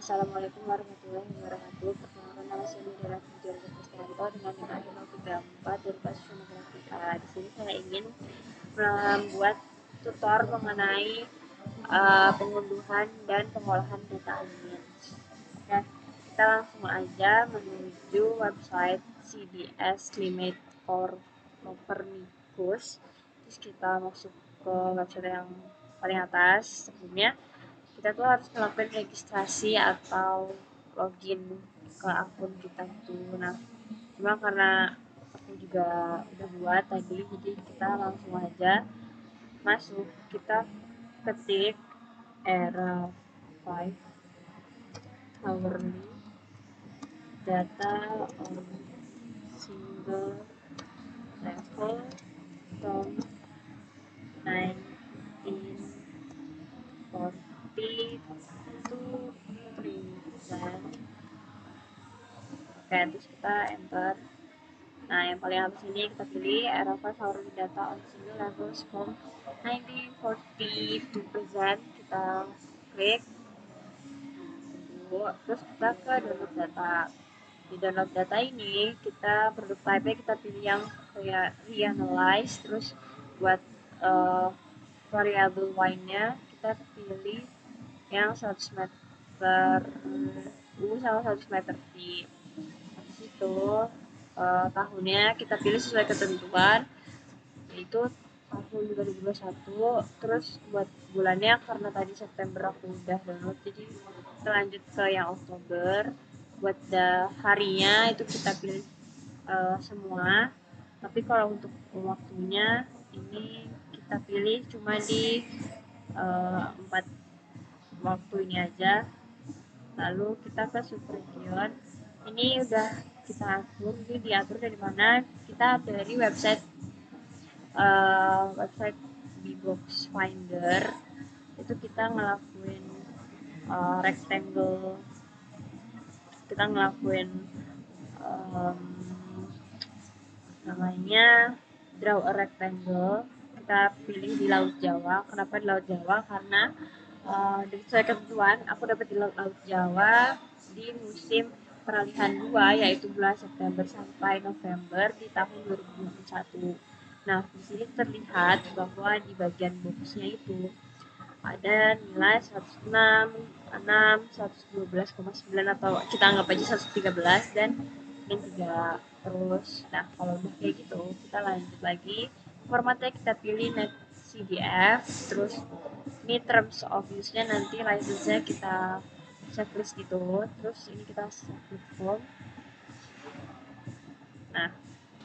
Assalamualaikum warahmatullahi wabarakatuh. Perkenalkan, nama saya Mira Pujianto Kristianto dengan NIM ID 034 dari kasus Fonografi. Di sini saya ingin membuat tutor mengenai pengunduhan dan pengolahan data audiens. Oke, kita langsung aja menuju website CDS Limit for Copernicus. Terus kita masuk ke website yang paling atas. Sebelumnya kita tuh harus melakukan registrasi atau login ke akun kita tuh. Nah, cuma karena aku juga udah buat tadi, jadi kita langsung aja masuk. Kita ketik era 5 hourly data on single level from 1940 to present. Oke, terus kita enter. Nah, yang paling atas ini kita pilih Arava Hourly Data on Single Levels from 1940 to present. Kita klik dulu, terus kita ke download data. Di download data ini kita produk type kita pilih yang kayak reanalyze. Terus buat variable y-nya kita pilih yang 100 meter U sama 100 meter V. Habis itu tahunnya kita pilih sesuai ketentuan, yaitu tahun 2021. Terus buat bulannya, karena tadi September aku udah download, jadi kita lanjut ke yang Oktober. Buat harinya itu kita pilih semua, tapi kalau untuk waktunya ini kita pilih cuma di 4 waktu ini aja. Lalu kita ke subregion, ini udah kita atur. Ini diatur dari mana? Kita dari website Bbox Finder. Itu kita ngelakuin rectangle, kita ngelakuin namanya draw a rectangle. Kita pilih di Laut Jawa. Kenapa di Laut Jawa? Karena sesuai ketentuan aku dapat di Laut Jawa di musim peralihan 2, yaitu bulan September sampai November di tahun 2021. Nah, di sini terlihat bahwa di bagian boxnya itu ada nilai 106, 6, 112,9, atau kita anggap aja 113, dan min 3. Terus, nah kalau udah kayak gitu, kita lanjut lagi. Formatnya kita pilih net CDF. Terus ini terms of use-nya nanti license-nya kita checklist gitu. Terus ini kita submit form. Nah,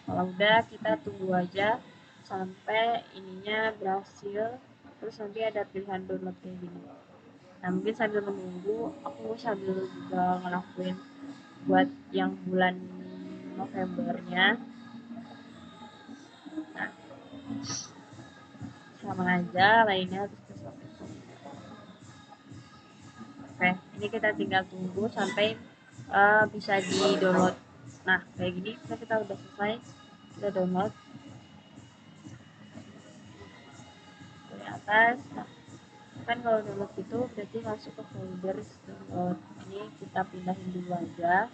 kalau udah kita tunggu aja sampai ininya berhasil. Terus nanti ada pilihan download kayak gini. Nah, mungkin sambil menunggu, aku sambil juga ngelakuin buat yang bulan Novembernya. Nah, sama aja lainnya harus kita submit. Oke, ini kita tinggal tunggu sampai bisa di download. Nah, kayak gini kita udah selesai, kita download dari atas. Nah, kan kalau download itu berarti masuk ke folder download. Ini kita pindahin dulu aja.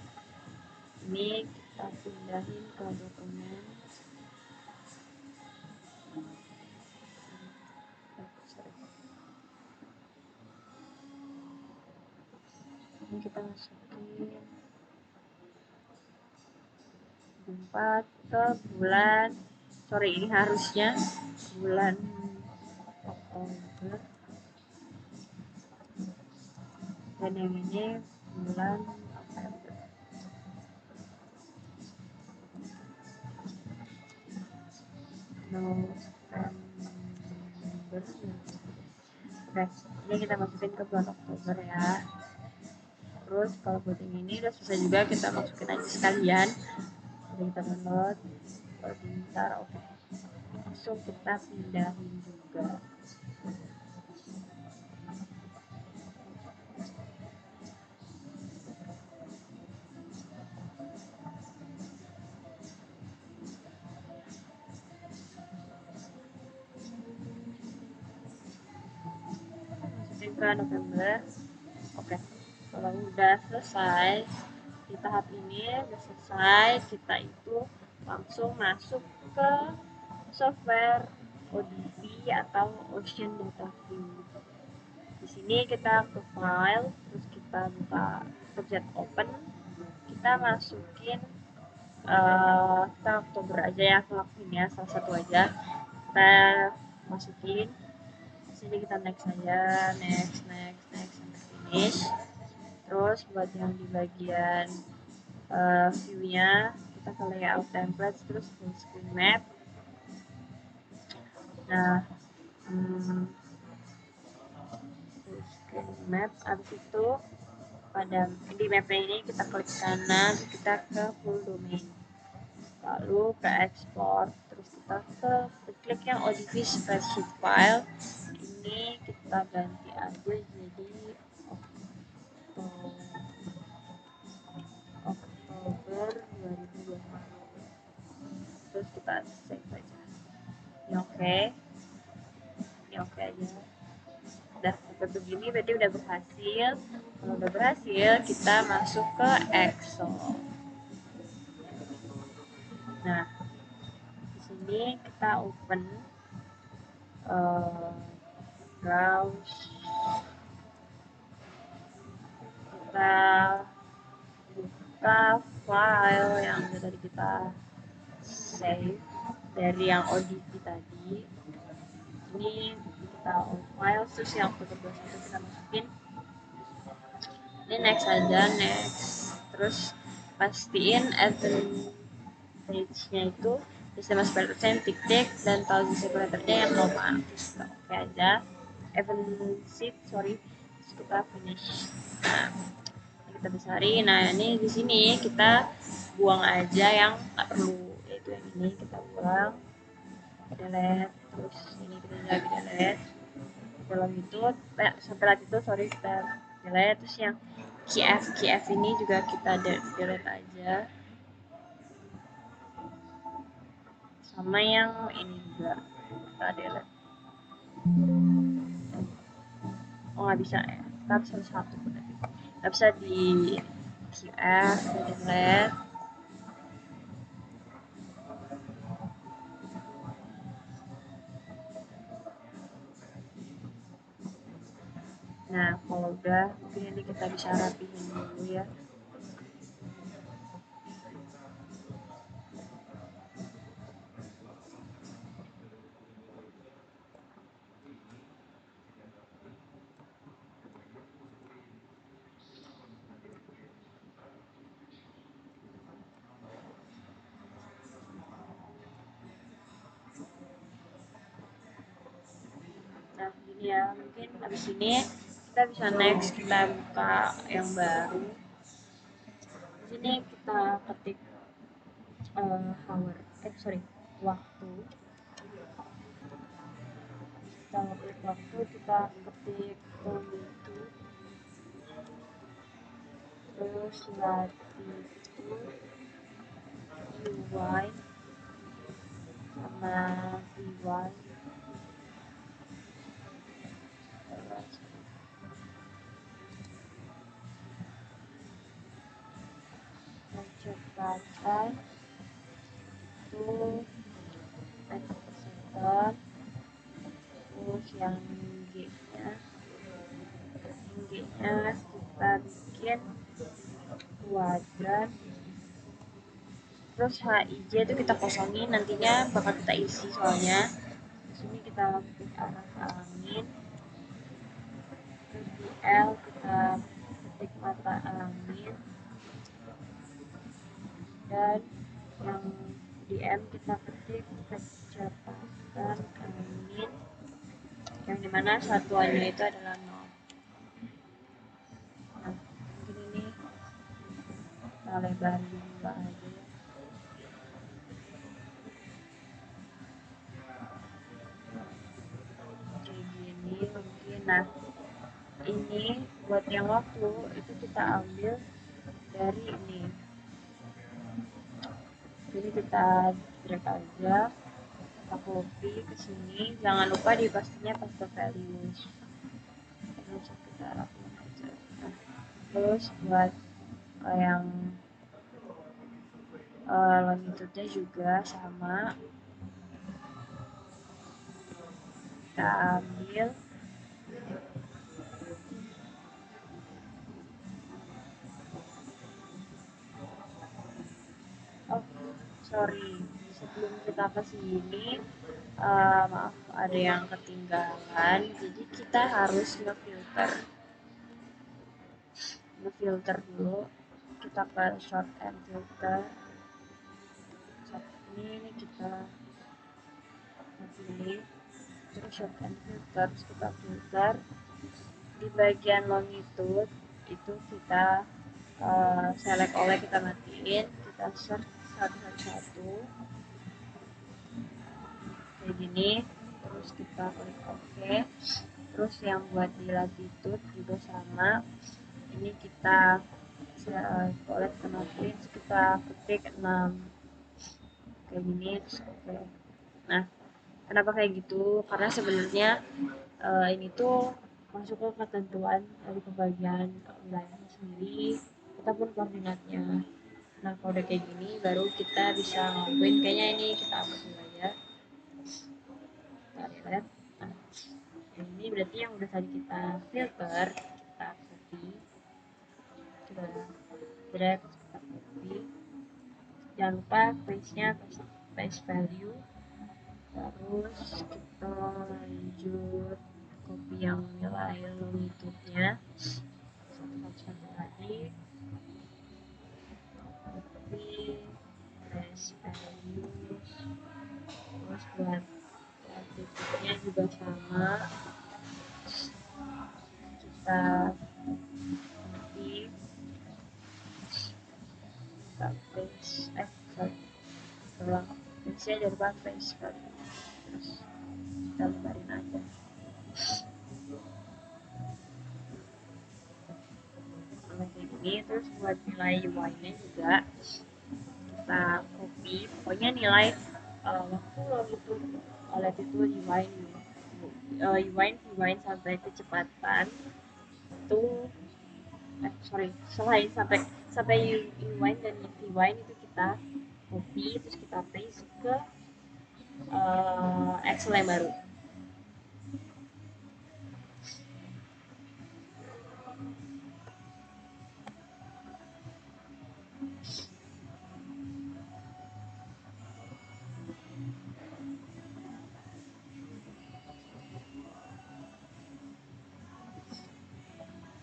Ini kita pindahin ke dokumen. Ini kita masukin 4 ke bulan, ini harusnya bulan Oktober, dan yang ini bulan November. Oke, ini kita masukin ke bulan Oktober ya. Terus kalau buat yang ini udah selesai juga, kita masukin aja sekalian. Udah kita download, bentar. Oke, langsung kita pindahin juga. Masukin ke November. Oke, Kalau udah selesai di tahap ini, udah selesai, kita itu langsung masuk ke software ODB atau Ocean Data View. Di sini kita ke file, terus kita buka pencet open, kita masukin kita Oktober aja ya, aku lakuin ya, salah satu aja kita masukin. Di sini kita next aja, next sampai finish. Terus buat yang di bagian view-nya, kita ke layout templates, terus full screen map. Nah, full screen map, abis itu pada di map ini kita klik kanan, kita ke full domain, lalu ke export, terus kita ke klik yang ODB spreadsheet file. Ini kita ganti aja jadi Oktober 2020. Terus kita save aja. Ini oke. Ini oke aja. Udah seperti begini berarti udah berhasil. Kalau udah berhasil, kita masuk ke Excel. Nah, di sini kita open browse, kita buka file yang tadi kita save dari yang ODB tadi. Ini kita on file, terus yang foto 21 kita masukin. Ini next aja, next. Terus pastiin advantage-nya itu sistem separator titik dan tahu separatornya yang normal. Terus kita oke aja. Event sheet, terus kita finish. Nah, kita besarin. Nah, ini di sini kita buang aja yang nggak perlu, yaitu yang ini kita buang, delete. Terus ini kita lagi delete. Dalam itu sampai itu kita delete. Terus yang KF ini juga kita delete aja, sama yang ini juga kita delete. Oh, nggak bisa ya, kita harus satu berarti nggak bisa di QF delete. Nah, kalau udah mungkin ini kita bisa rapihin dulu ya. Nah, gini ya, mungkin habis ini kita bisa next, kita buka yang baru. Di sini kita ketik waktu. Kita ketik waktu, kita ketik itu, terus latitude, UI sama VY. Kecepatan itu meter, terus yang G-nya kita bikin kuadrat, terus HIJ itu kita kosongin, nantinya bakal kita isi soalnya. Di sini kita ketik arah angin, terus di L kita ketik mata angin, dan yang di M kita ketik kecepatan angin, yang dimana satuannya itu adalah 0. Nah, mungkin ini kita lebarin dulu aja ya. Kayak gini mungkin. Nah, ini buat yang waktu itu kita ambil dari ini, jadi kita drag aja, kita copy ke sini, jangan lupa di pastinya paste values, terus kita rapiin aja. Nah, Terus buat yang longitude-nya juga sama, kita ambil. Oh sorry, sebelum kita ke sini maaf ada yang ketinggalan, jadi kita harus ngefilter dulu. Kita ke short and filter. Saat ini kita pilih terus short and filter, terus kita filter di bagian longitude itu kita select oleh, kita matiin, kita search satu-satu kayak gini, terus kita klik OK. Terus yang buat di latitude juga sama, ini kita oleh, kita matiin, terus kita ketik 6 kayak gini, terus OK. Nah, kenapa kayak gitu? Karena sebenarnya ini tuh masuk ke ketentuan dari pembagian wilayahnya sendiri ataupun koordinatnya. Nah, kalau udah kayak gini baru kita bisa ngelakuin, kayaknya ini kita hapus dulu aja. Kita lihat. Nah, ini berarti yang udah tadi kita filter, kita copy, kita drag, kita copy. Jangan lupa paste-nya paste value. Terus kita lanjut copy yang nilai longitude-nya satu lagi, copy paste value. Terus buat latitude-nya juga sama, kita copy, kita paste, ulang paste-nya jangan lupa paste value, terus kita lebarin aja. Kayak gini. Terus buat nilai y-nya juga kita copy, pokoknya nilai waktu longitude, latitude, y sampai kecepatan itu selain sampai y dan vy itu kita copy, terus kita paste ke Excel yang baru.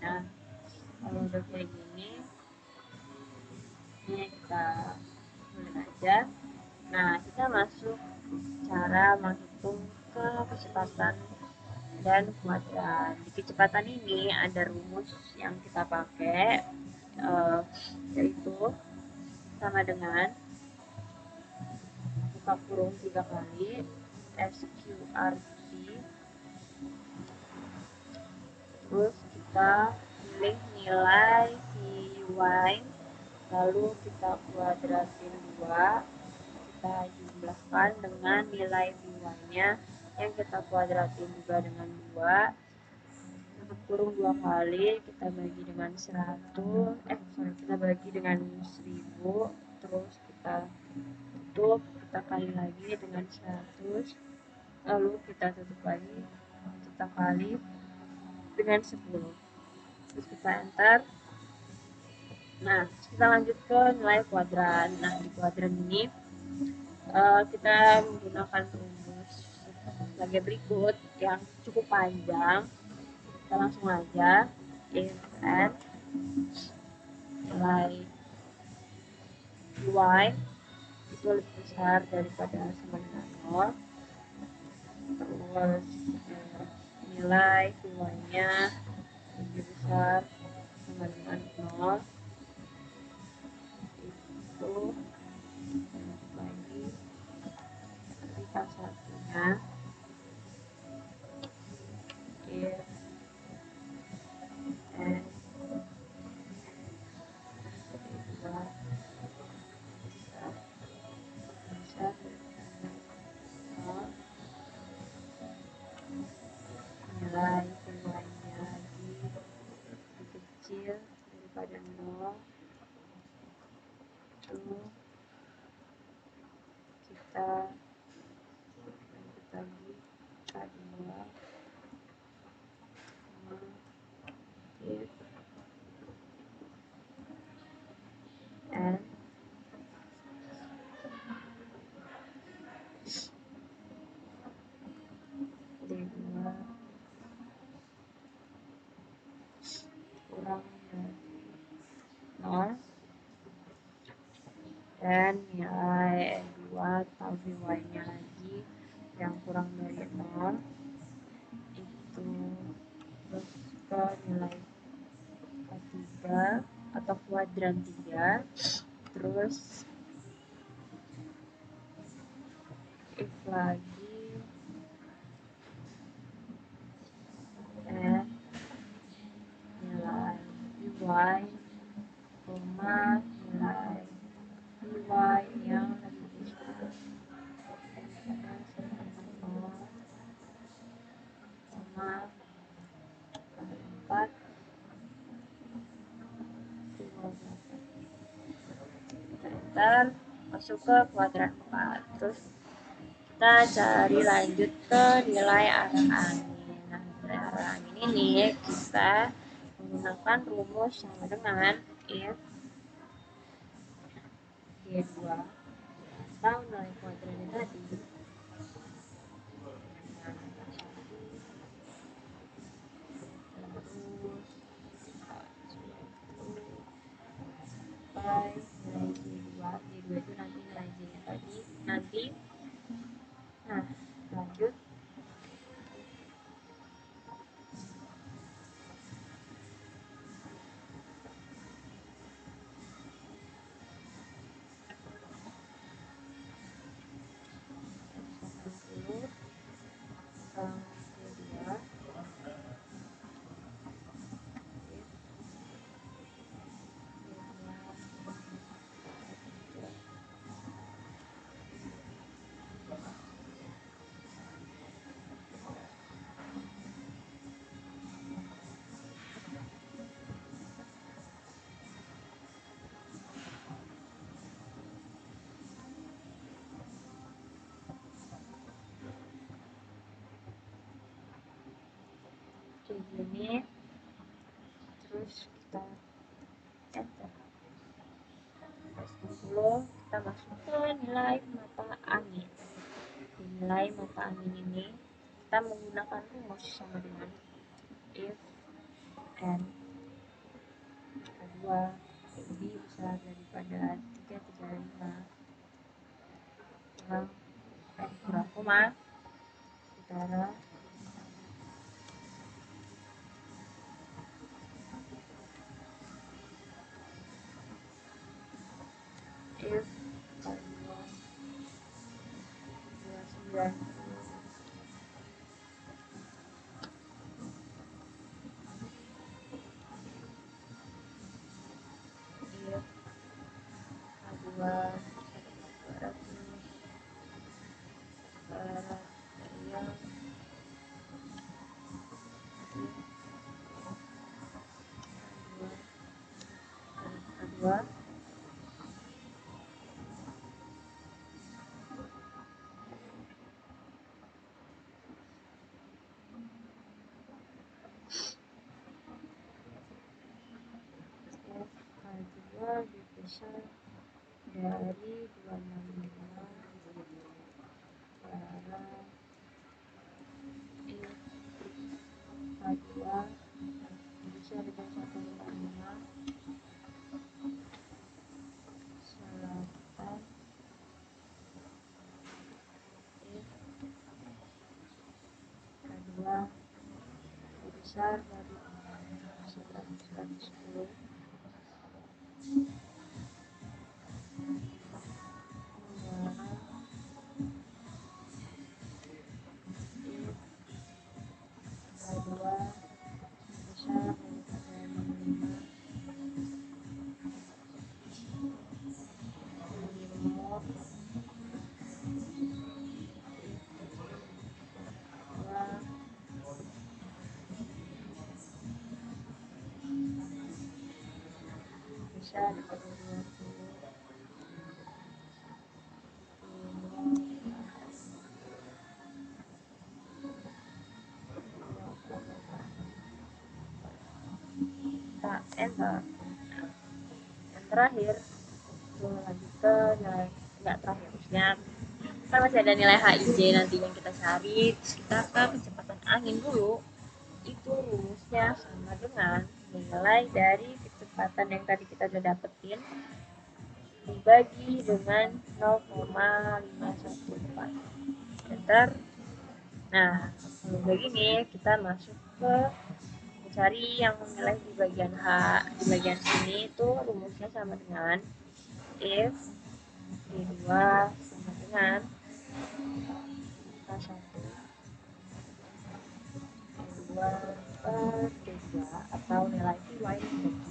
Nah, kalau udah kayak gini, ini kita tulis aja. Nah, kita masuk cara menghitung ke kecepatan dan kuadran. Di kecepatan ini ada rumus yang kita pakai, yaitu sama dengan buka kurung 3 kali SQRT, terus kita pilih nilai Vy, lalu kita kuadratin 2, kita jumlahkan dengan nilai Vy-nya yang kita kuadratin juga dengan 2, kita kurung 2 kali, kita bagi dengan 100, kita bagi dengan 1000, terus kita tutup, kita kali lagi dengan 100, lalu kita tutup lagi, kita kali dengan 10, terus kita enter. Nah, kita lanjut ke nilai kuadran. Nah, di kuadran ini kita menggunakan rumus sebagai berikut yang cukup panjang. Kita langsung aja, if n nilai y itu lebih besar daripada sama dengan 0, terus nilai y-nya lebih besar sama dengan 0, itu lagi kita satunya if n kedua besar daripada 0, nilai y-nya lagi lebih kecil daripada 0 itu kita lanjut lagi K2 sama if and D2 kurang dari 0 dan nilai N2 atau dy nya lagi yang kurang dari 0 itu terus ke nilai K3 atau kuadran 3 terus if lagi and nilai dy koma nilai dy yang lebih besar daripada 1,0 koma 4 kita enter masuk ke kuadran 4 terus kita cari lanjut ke nilai arah angin. Nah, nilai arah angin ini kita menggunakan rumus sama dengan if D2 atau nilai kuadrannya tadi terus sampai nilai D2 itu nanti nilai J nya tadi nanti. Nah, lanjut F80 kurang D2 if kayak gini terus kita enter S60 kita masuk ke nilai mata angin. Di nilai mata angin ini kita menggunakan rumus sama dengan if and K2 lebih besar daripada 335 kurang koma utara if K2 290 if K2 200 barat daya K2 K2 lebih besar dari 265 barat if K2 bisa dengan 155 selatan if K2 lebih besar dari 110 tenggara if K2 besar daripada 65 timur if K2 bisa dapat 20. Kita enter. Yang terakhir itu lanjut ke nilai, nggak terakhir maksudnya kan masih ada nilai HIJ nanti yang kita cari. Terus kita ke kecepatan angin dulu. Itu rumusnya sama dengan nilai dari kecepatan yang tadi kita udah dapetin dibagi dengan 0,514. Enter. Nah, kalau begini kita masuk ke mencari yang nilai di bagian H. Di bagian sini itu rumusnya sama dengan if D2 sama dengan K1 D2 per D2 atau nilai Y dibagi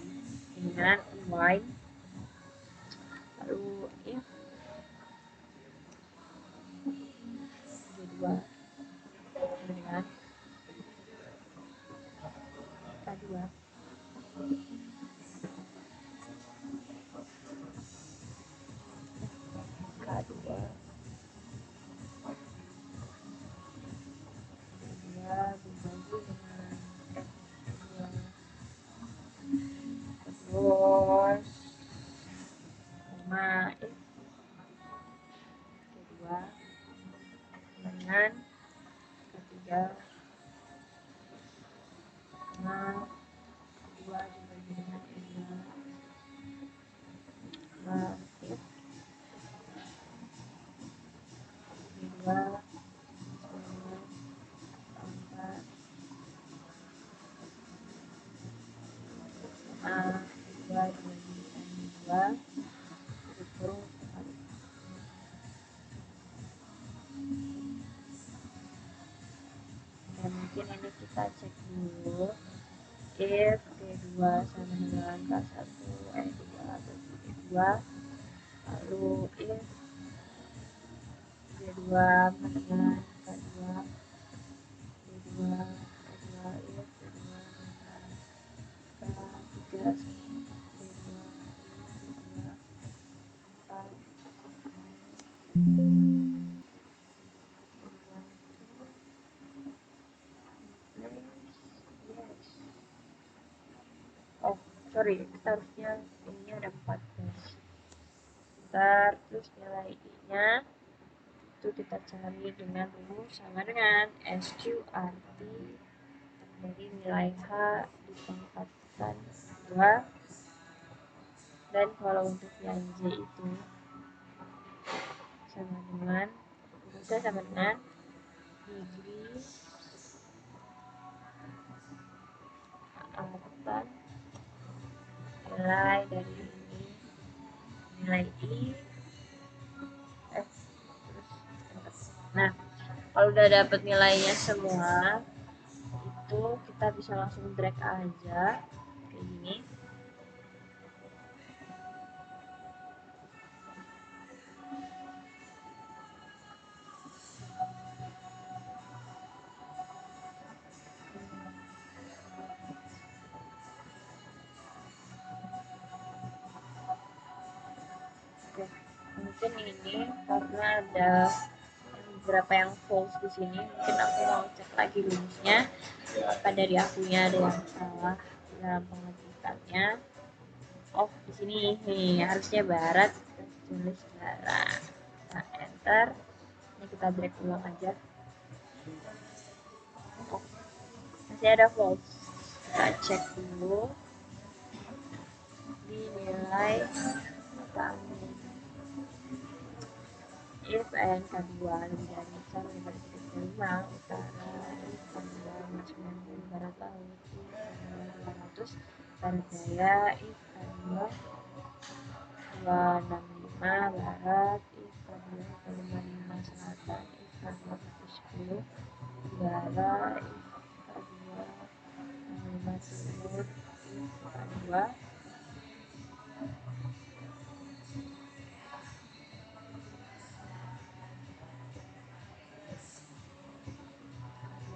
dengan Y. Lalu if D2 sama dengan K2 K2 dibagi dengan F2 terus sama if kedua dengan ketiga sama dua dibagi dengan tiga sama if kedua sama empat sama dua dibagi dengan dua kurung sekali. Dan mungkin ini kita cek dulu if D2 sama dengan K1 E2 bagi D2, lalu if D2 sama dengan K2 D2 E2 if D2 dengan K3 sama D2 D2 K oh sorry, kita harusnya ininya ada 14. Bentar, terus nilai I-nya itu kita cari dengan rumus sama dengan SQRT dari nilai H dipangkatkan 2. Dan kalau untuk yang J itu sama dengan rumusnya sama dengan degree angkatan nilai dari ini nilai I terus enter. Nah, kalau udah dapet nilainya semua itu kita bisa langsung drag aja kayak gini. Oke, mungkin ini karena ada beberapa yang false di sini, mungkin aku mau cek lagi rumusnya apa dari akunya ada yang salah dalam pengetikkannya. Oh, di sini nih harusnya barat, kita tulis barat. Nah, enter. Ini kita drag ulang aja. Oh, masih ada false. Kita cek dulu di nilai kami. If n kedua lebih dari sama daripada 35 utara, if kedua masuk dari barat laut, if kedua 200 barat daya, if kedua 265 barat, if kedua 255 selatan, if kedua 10 utara, if kedua 65 timur, if kedua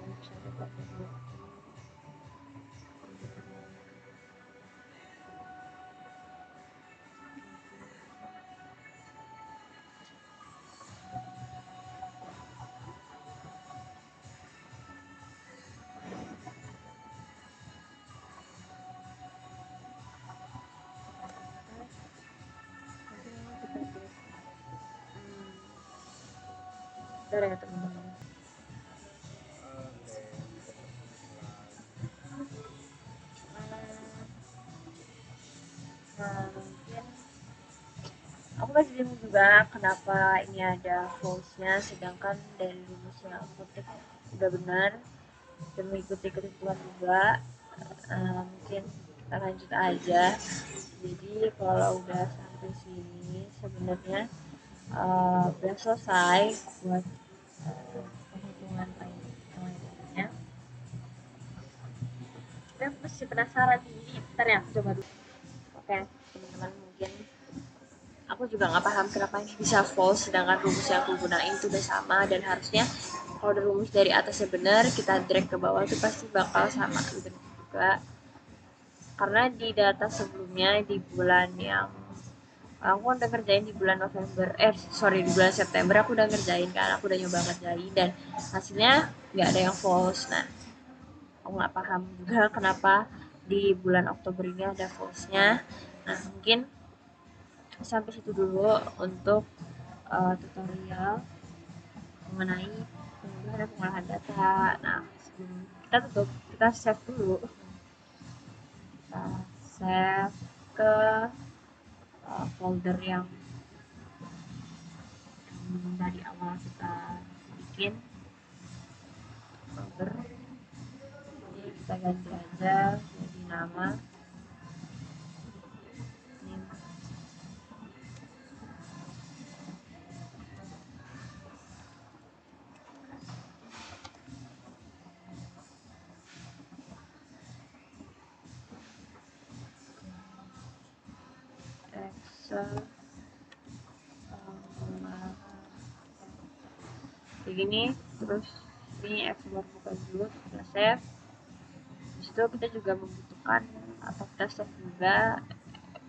bisa dapat 20. Bentar ya teman-teman. Nah, mungkin aku masih bingung juga kenapa ini ada false-nya, sedangkan dari rumus yang aku ketik udah benar dan mengikuti ketentuan juga. Mungkin kita lanjut aja. Jadi kalau udah sampai sini sebenarnya udah selesai buat penghitungan yang lainnya. Tapi aku masih penasaran nih, bentar ya, aku coba dulu. Oke, teman-teman, mungkin aku juga nggak paham kenapa ini bisa false sedangkan rumus yang aku gunain itu udah sama, dan harusnya kalau ada rumus dari atasnya benar, kita drag ke bawah itu pasti bakal sama gitu juga. Karena di data sebelumnya di bulan yang aku udah ngerjain di bulan November, di bulan September aku udah ngerjain kan, aku udah nyoba ngerjain dan hasilnya nggak ada yang false. Nah, aku nggak paham juga kenapa di bulan Oktober ini ada false-nya. Nah, mungkin sampai situ dulu untuk tutorial mengenai pengunduhan dan pengolahan data. Nah, sebelum kita tutup, kita save dulu. Kita save ke folder yang dari awal kita bikin. Folder ini kita ganti aja jadi nama ini Excel kayak gini. Terus ini Excel buka dulu, kita save. Disitu kita juga membutuhkan atau kita save juga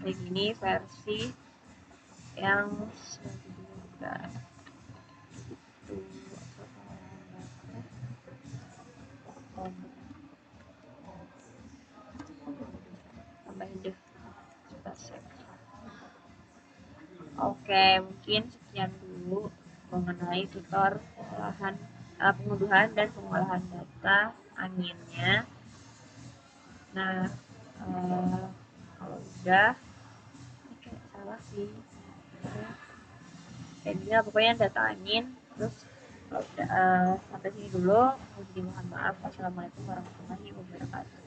kayak gini versi yang juga itu tambahin deh, kita save. Oke, mungkin sekian dulu mengenai tutor pengunduhan dan pengolahan data anginnya. Nah, kalau udah ini kayak salah sih, kayak gini lah pokoknya data angin. Terus kalau udah sampai sini dulu, mohon maaf. Wassalamualaikum warahmatullahi wabarakatuh.